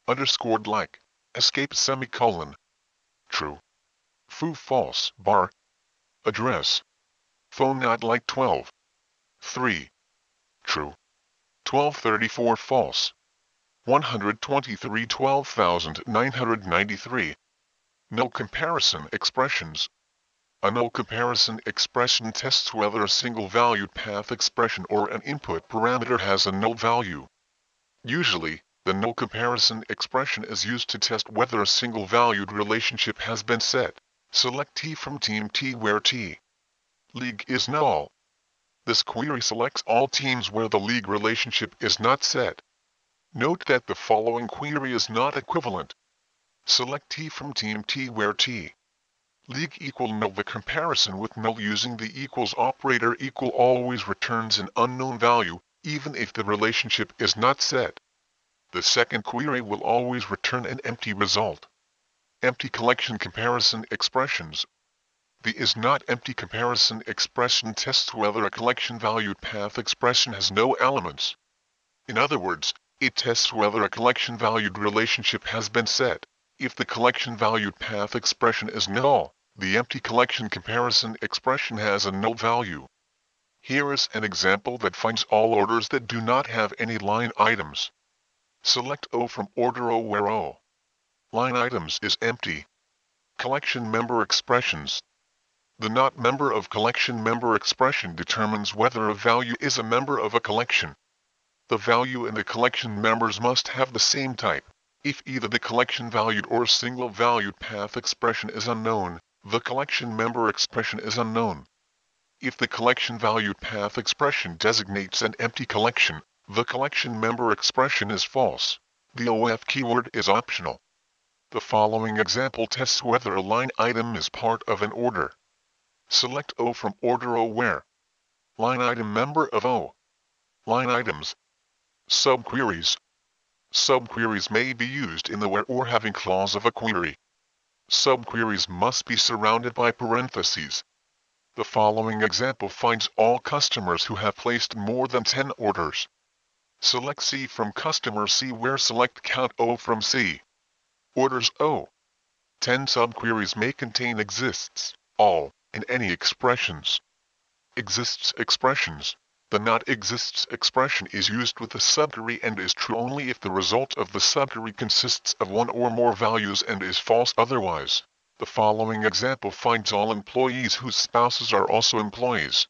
Underscored like. Escape semicolon. True. Foo false bar. Address. Phone not like 12. 3. True. 1234 false. 123 12,993. Null comparison expressions. A null comparison expression tests whether a single-valued path expression or an input parameter has a null value. Usually, the null comparison expression is used to test whether a single-valued relationship has been set. Select T from team T where T league is null. This query selects all teams where the league relationship is not set. Note that the following query is not equivalent. Select T from team T where T league equal null. The comparison with null using the equals operator equal always returns an unknown value, even if the relationship is not set. The second query will always return an empty result. Empty collection comparison expressions. The is not empty comparison expression tests whether a collection-valued path expression has no elements. In other words, it tests whether a collection-valued relationship has been set. If the collection-valued path expression is null, the empty collection comparison expression has a null value. Here is an example that finds all orders that do not have any line items. Select O from order O where O line items is empty. Collection member expressions. The not member of collection member expression determines whether a value is a member of a collection. The value in the collection members must have the same type. If either the collection valued or single valued path expression is unknown, the collection member expression is unknown. If the collection valued path expression designates an empty collection, the collection member expression is false. The OF keyword is optional. The following example tests whether a line item is part of an order. Select O from order O where line item member of O line items. Subqueries. Subqueries may be used in the where or having clause of a query. Subqueries must be surrounded by parentheses. The following example finds all customers who have placed more than 10 orders. Select C from customer C where select count O from C. Orders O. 10 subqueries may contain exists, all, and any expressions. Exists expressions. The not exists expression is used with a subquery and is true only if the result of the subquery consists of one or more values and is false otherwise. The following example finds all employees whose spouses are also employees.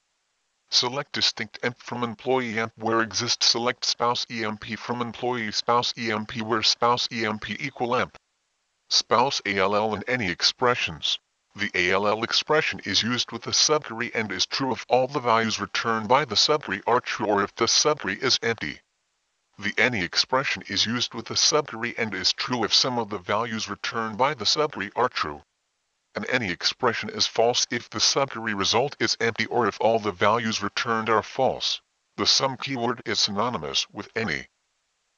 Select distinct emp from employee emp where exist. Select spouse emp from employee spouse emp where spouse emp equal emp. Spouse ALL and any expressions. The ALL expression is used with a subquery and is true if all the values returned by the subquery are true or if the subquery is empty. The any expression is used with a subquery and is true if some of the values returned by the subquery are true. and any expression is false if the subquery result is empty or if all the values returned are false. The sum keyword is synonymous with any.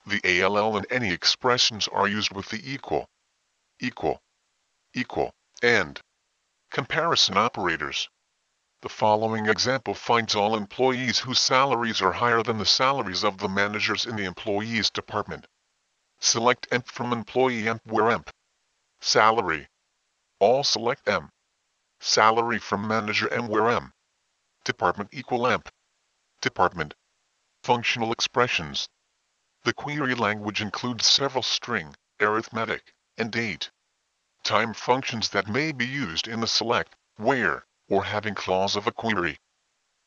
The ALL and any expressions are used with the equal, and comparison operators. The following example finds all employees whose salaries are higher than the salaries of the managers in the employees department. Select emp from employee emp where emp. Salary. All select M. Salary from manager M where M. Department equal emp. Department. Functional expressions. The query language includes several string, arithmetic, and date time functions that may be used in the select, where, or having clause of a query.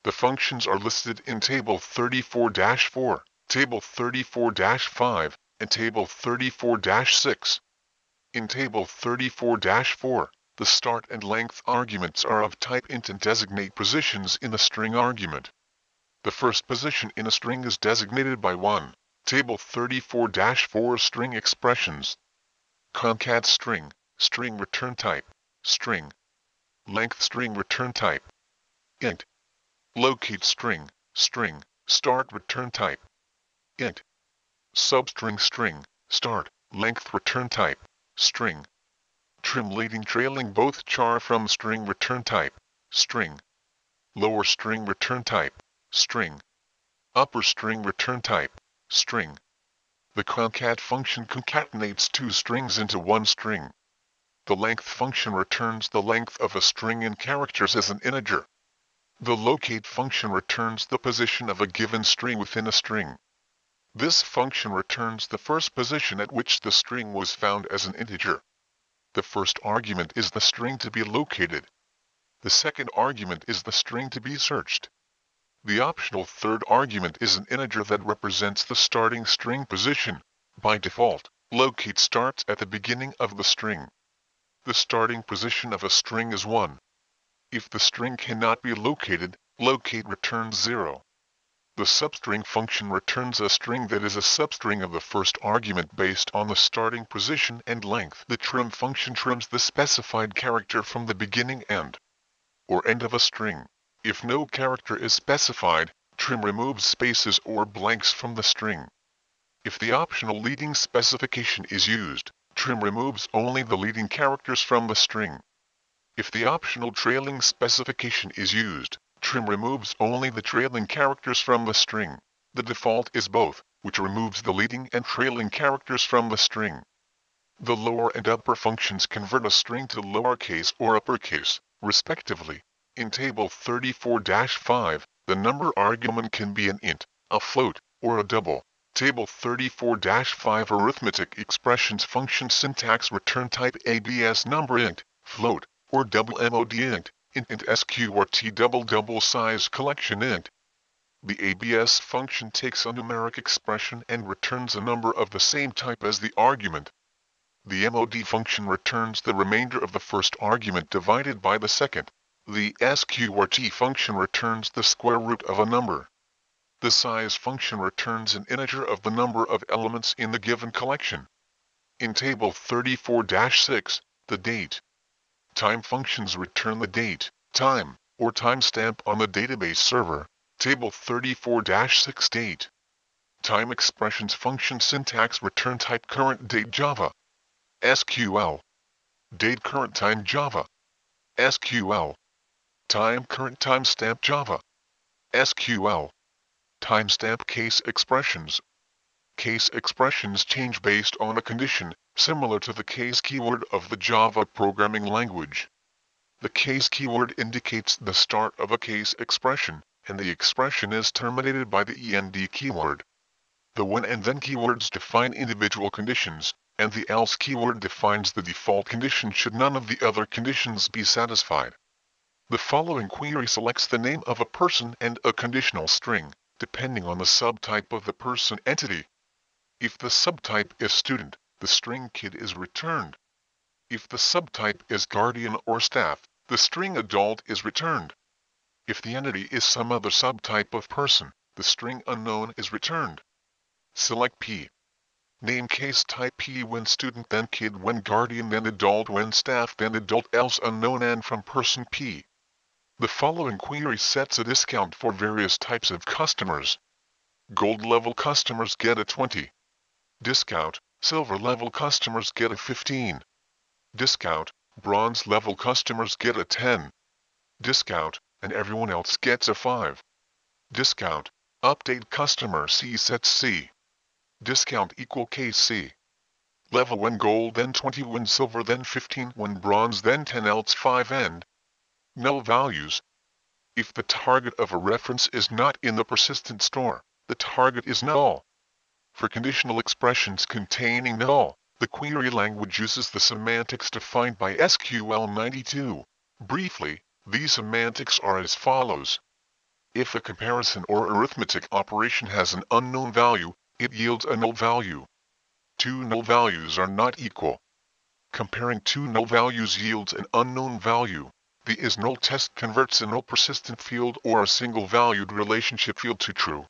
The functions are listed in Table 34-4, Table 34-5, and Table 34-6. In Table 34-4, the start and length arguments are of type int and designate positions in the string argument. The first position in a string is designated by 1. Table 34-4 string expressions. Concat string, string return type, string. Length string return type, int. Locate string, string, start return type, int. Substring string, start, length return type, string. Trim leading trailing both char from string return type, string. Lower string return type, string. Upper string return type, string. The concat function concatenates two strings into one string. The length function returns the length of a string in characters as an integer. The locate function returns the position of a given string within a string. This function returns the first position at which the string was found as an integer. The first argument is the string to be located. The second argument is the string to be searched. The optional third argument is an integer that represents the starting string position. By default, locate starts at the beginning of the string. The starting position of a string is 1. If the string cannot be located, locate returns 0. The substring function returns a string that is a substring of the first argument based on the starting position and length. The trim function trims the specified character from the beginning end or end of a string. If no character is specified, trim removes spaces or blanks from the string. If the optional leading specification is used, trim removes only the leading characters from the string. If the optional trailing specification is used, trim removes only the trailing characters from the string. The default is both, which removes the leading and trailing characters from the string. The lower and upper functions convert a string to lowercase or uppercase, respectively. In Table 34-5, the number argument can be an int, a float, or a double. Table 34-5 arithmetic expressions function syntax return type ABS number int, float, or double mod int, int sqrt double size collection int. The ABS function takes a numeric expression and returns a number of the same type as the argument. The mod function returns the remainder of the first argument divided by the second. The sqrt function returns the square root of a number. The size function returns an integer of the number of elements in the given collection. In Table 34-6, the date time functions return the date, time, or timestamp on the database server. Table 34-6 date time expressions function syntax return type current date Java. SQL date current time Java. SQL time current timestamp Java. SQL timestamp case expressions. Case expressions change based on a condition, similar to the case keyword of the Java programming language. The case keyword indicates the start of a case expression, and the expression is terminated by the end keyword. The when and then keywords define individual conditions, and the else keyword defines the default condition should none of the other conditions be satisfied. The following query selects the name of a person and a conditional string, depending on the subtype of the person entity. If the subtype is student, the string kid is returned. If the subtype is guardian or staff, the string adult is returned. If the entity is some other subtype of person, the string unknown is returned. Select P. Name case type P when student then kid when guardian then adult when staff then adult else unknown and from person P. The following query sets a discount for various types of customers. Gold level customers get a 20. Discount, silver level customers get a 15. Discount, bronze level customers get a 10. Discount, and everyone else gets a 5. Discount, update customer C sets C. Discount equal case C. Level when gold then 20 when silver then 15 when bronze then 10 else 5 end. Null values. If the target of a reference is not in the persistent store, the target is null. For conditional expressions containing null, the query language uses the semantics defined by SQL 92. Briefly, these semantics are as follows. If a comparison or arithmetic operation has an unknown value, it yields a null value. Two null values are not equal. Comparing two null values yields an unknown value. The is null test converts a null persistent field or a single valued relationship field to true.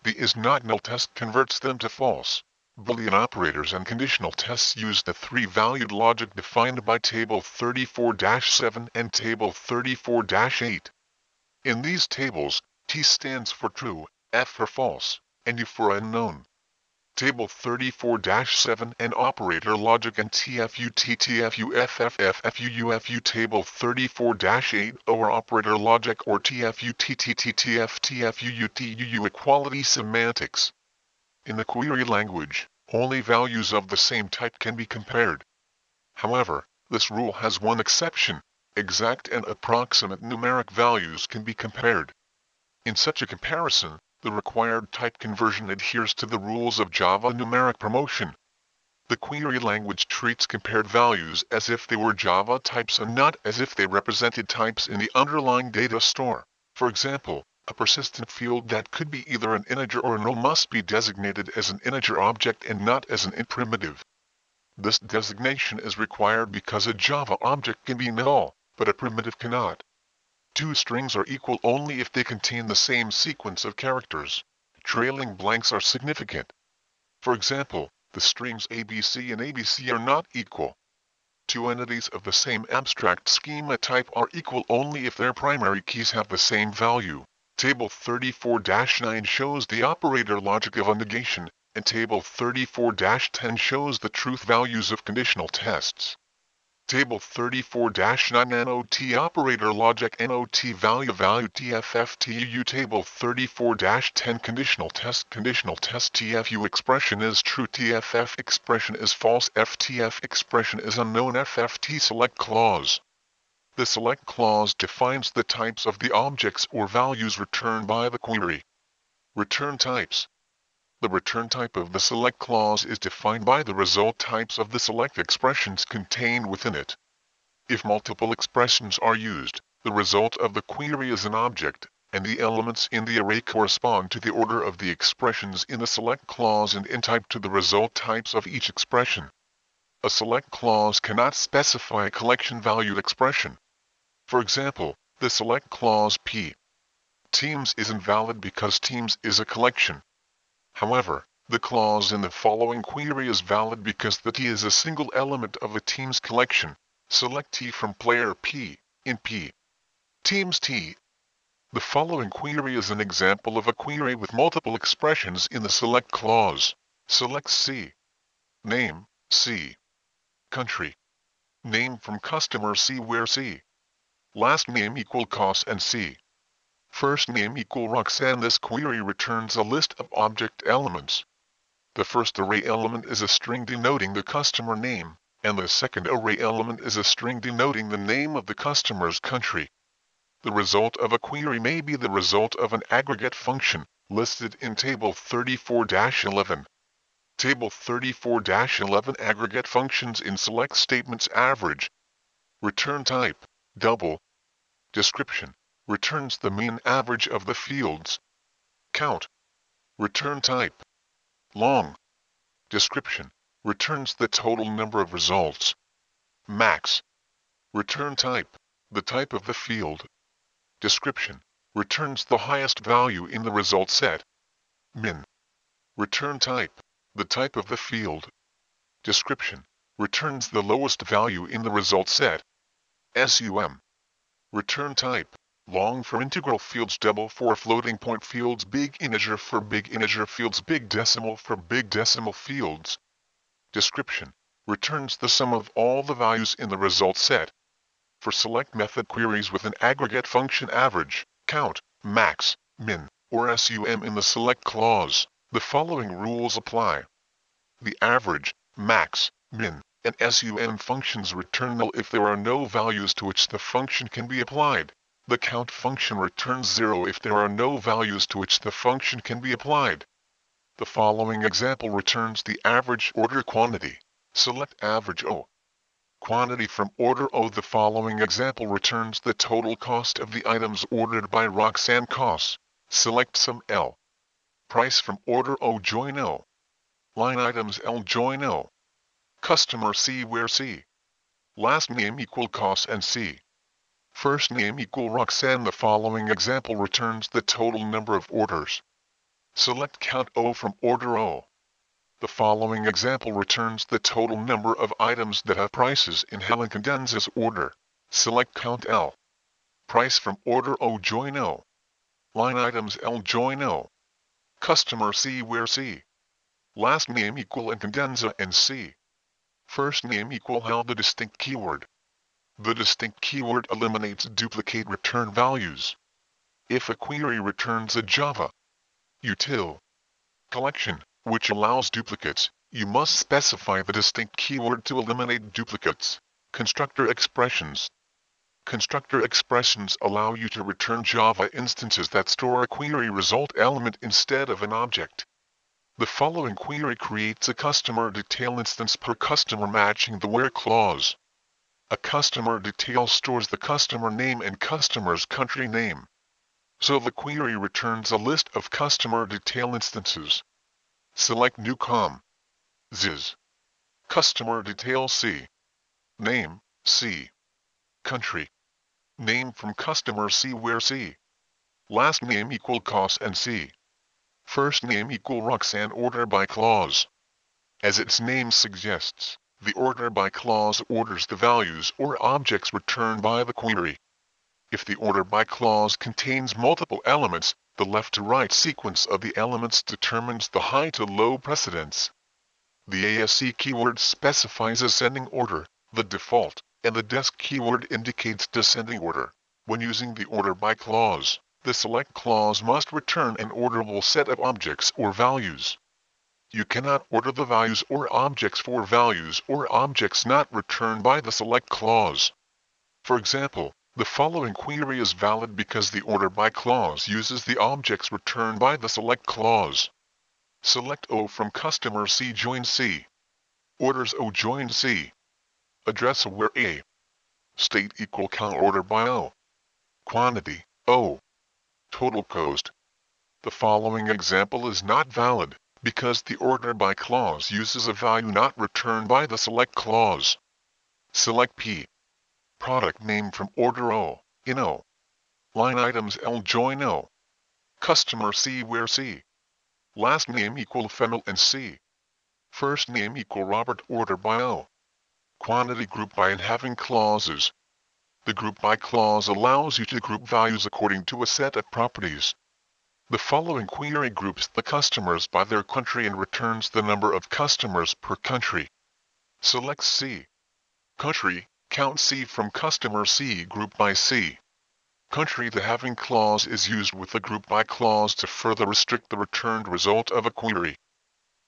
The is not null test converts them to false. Boolean operators and conditional tests use the three-valued logic defined by Table 34-7 and Table 34-8. In these tables, T stands for true, F for false, and U for unknown. Table 34-7 and operator logic and TFU Table 34-8 or operator logic or TFU equality semantics. In the query language, only values of the same type can be compared. However, this rule has one exception. Exact and approximate numeric values can be compared. In such a comparison, the required type conversion adheres to the rules of Java numeric promotion. The query language treats compared values as if they were Java types and not as if they represented types in the underlying data store. For example, a persistent field that could be either an integer or a null must be designated as an integer object and not as an int primitive. This designation is required because a Java object can be null, but a primitive cannot. Two strings are equal only if they contain the same sequence of characters. Trailing blanks are significant. For example, the strings ABC and ABC are not equal. Two entities of the same abstract schema type are equal only if their primary keys have the same value. Table 34-9 shows the operator logic of a negation, and Table 34-10 shows the truth values of conditional tests. Table 34-9 NOT operator logic NOT value TFF Table 34-10 conditional test TFU expression is true TFF expression is false FTF expression is unknown FFT select clause. The select clause defines the types of the objects or values returned by the query. Return types. The return type of the select clause is defined by the result types of the select expressions contained within it. If multiple expressions are used, the result of the query is an object, and the elements in the array correspond to the order of the expressions in the select clause and in type to the result types of each expression. A select clause cannot specify a collection-valued expression. For example, the select clause P. Teams is invalid because teams is a collection. However, the clause in the following query is valid because the T is a single element of a team's collection. Select T from player P, in P. Teams T. The following query is an example of a query with multiple expressions in the select clause. Select C. Name, C. Country. Name from customer C where C. Last name equal cost and C. First name equal Roxanne. This query returns a list of object elements. The first array element is a string denoting the customer name, and the second array element is a string denoting the name of the customer's country. The result of a query may be the result of an aggregate function, listed in Table 34-11. Table 34-11 aggregate functions in select statements average. Return type, double. Description, returns the mean average of the fields. Count. Return type, long. Description, returns the total number of results. Max. Return type, the type of the field. Description, returns the highest value in the result set. Min. Return type, The type of the field. Description. Returns the lowest value in the result set. SUM. Return type. Long for integral fields, double for floating point fields, big integer for big integer fields, big decimal for big decimal fields. Description. Returns the sum of all the values in the result set. For select method queries with an aggregate function average, count, max, min, or SUM in the select clause, the following rules apply. The average, max, min, and SUM functions return null if there are no values to which the function can be applied. The count function returns 0 if there are no values to which the function can be applied. The following example returns the average order quantity. Select average O. Quantity from order O. The following example returns the total cost of the items ordered by Roxanne Costs. Select sum L. Price from order O join O. Line items L join O. Customer C where C. Last name equal costs and C. First name equal Roxanne. The following example returns the total number of orders. Select count O from order O. The following example returns the total number of items that have prices in Helen Condenz's order. Select count L. Price from order O join O. Line items L join O. Customer C where C. Last name equal and Condenza and C. First name equal Hal. The distinct keyword. The distinct keyword eliminates duplicate return values. If a query returns a Java util collection, which allows duplicates, you must specify the distinct keyword to eliminate duplicates. Constructor expressions. Constructor expressions allow you to return Java instances that store a query result element instead of an object. The following query creates a customer detail instance per customer matching the where clause. A customer detail stores the customer name and customer's country name. So the query returns a list of customer detail instances. Select new com. Ziz. Customer detail C. Name, C. Country. Name from customer C where C. Last name equal cost and C. First name equal Roxanne. Order by clause. As its name suggests, the order by clause orders the values or objects returned by the query. If the order by clause contains multiple elements, the left to right sequence of the elements determines the high to low precedence. The ASC keyword specifies ascending order, the default, and the desc keyword indicates descending order. When using the order by clause, the select clause must return an orderable set of objects or values. You cannot order the values or objects for values or objects not returned by the select clause. For example, the following query is valid because the order by clause uses the objects returned by the select clause. Select O from customer C join C. Orders O join C. Address where A. State equal count order by O. Quantity, O. Total cost. The following example is not valid because the order by clause uses a value not returned by the select clause. Select P. Product name from order O, in O. Line items L join O. Customer C where C. Last name equal Fennel and C. First name equal Robert. Order by O. Quantity group by and having clauses. The group by clause allows you to group values according to a set of properties. The following query groups the customers by their country and returns the number of customers per country. Select C. Country, count C from customer C group by C. Country the having clause is used with the group by clause to further restrict the returned result of a query.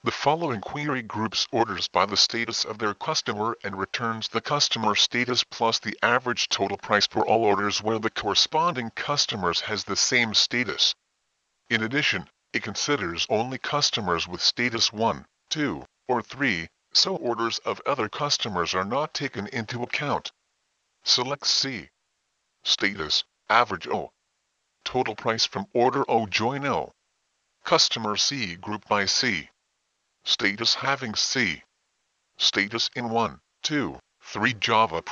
The following query groups orders by the status of their customer and returns the customer status plus the average total price for all orders where the corresponding customers has the same status. In addition, it considers only customers with status 1, 2, or 3, so orders of other customers are not taken into account. Select C. Status, average O. Total price from order O join O. Customer C group by C. Status having C. Status in 1, 2, 3 Java